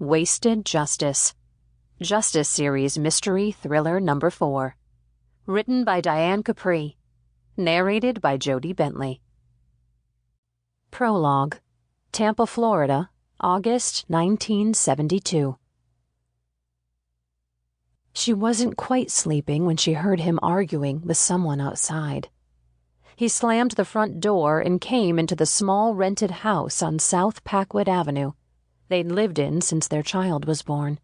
Wasted Justice. Justice Series Mystery Thriller Number 4. Written by Diane Capri. Narrated by Jodie Bentley. Prologue. Tampa, Florida, August 1972. She wasn't quite sleeping when she heard him arguing with someone outside. He slammed the front door and came into the small rented house on South Packwood Avenue they'd lived in since their child was born.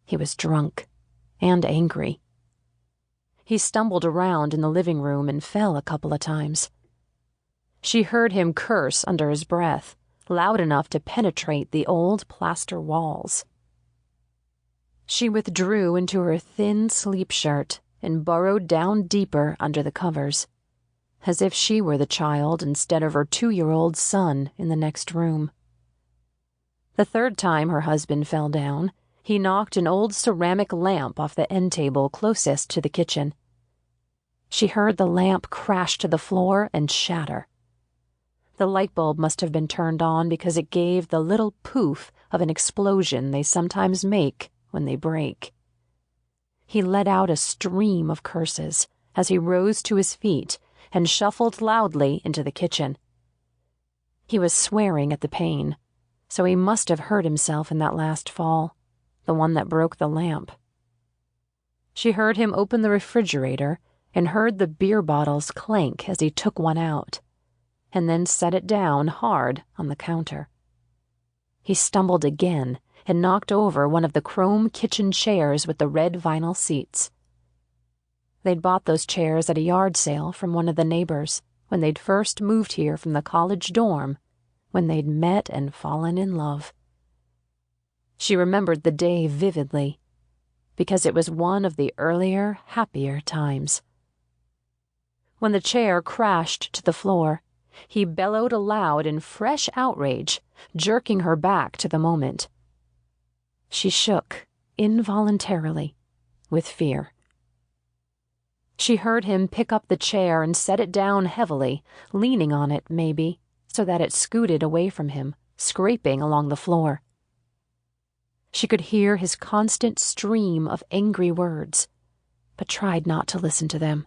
He was drunk and angry. He stumbled around in the living room and fell a couple of times. She heard him curse under his breath, loud enough to penetrate the old plaster walls. She withdrew into her thin sleep shirt and burrowed down deeper under the covers, as if she were the child instead of her 2-year-old son in the next room. The third time her husband fell down, he knocked an old ceramic lamp off the end table closest to the kitchen. She heard the lamp crash to the floor and shatter. The light bulb must have been turned on because it gave the little poof of an explosion they sometimes make when they break. He let out a stream of curses as he rose to his feet and shuffled loudly into the kitchen. He was swearing at the pain, so he must have hurt himself in that last fall, the one that broke the lamp. She heard him open the refrigerator and heard the beer bottles clank as he took one out, and then set it down hard on the counter. He stumbled again and knocked over one of the chrome kitchen chairs with the red vinyl seats. They'd bought those chairs at a yard sale from one of the neighbors when they'd first moved here from the college dorm, when they'd met and fallen in love. She remembered the day vividly, because it was one of the earlier, happier times. When the chair crashed to the floor, he bellowed aloud in fresh outrage, jerking her back to the moment. She shook, involuntarily, with fear. She heard him pick up the chair and set it down heavily, leaning on it, maybe, so that it scooted away from him, scraping along the floor. She could hear his constant stream of angry words, but tried not to listen to them.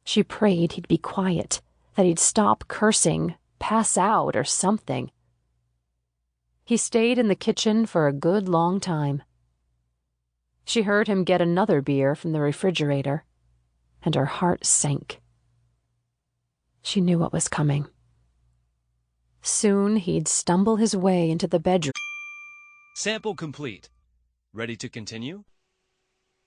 She prayed he'd be quiet, that he'd stop cursing, pass out, or something. He stayed in the kitchen for a good long time. She heard him get another beer from the refrigerator, and her heart sank. She knew what was coming. Soon he'd stumble his way into the bedroom. Sample complete. Ready to continue?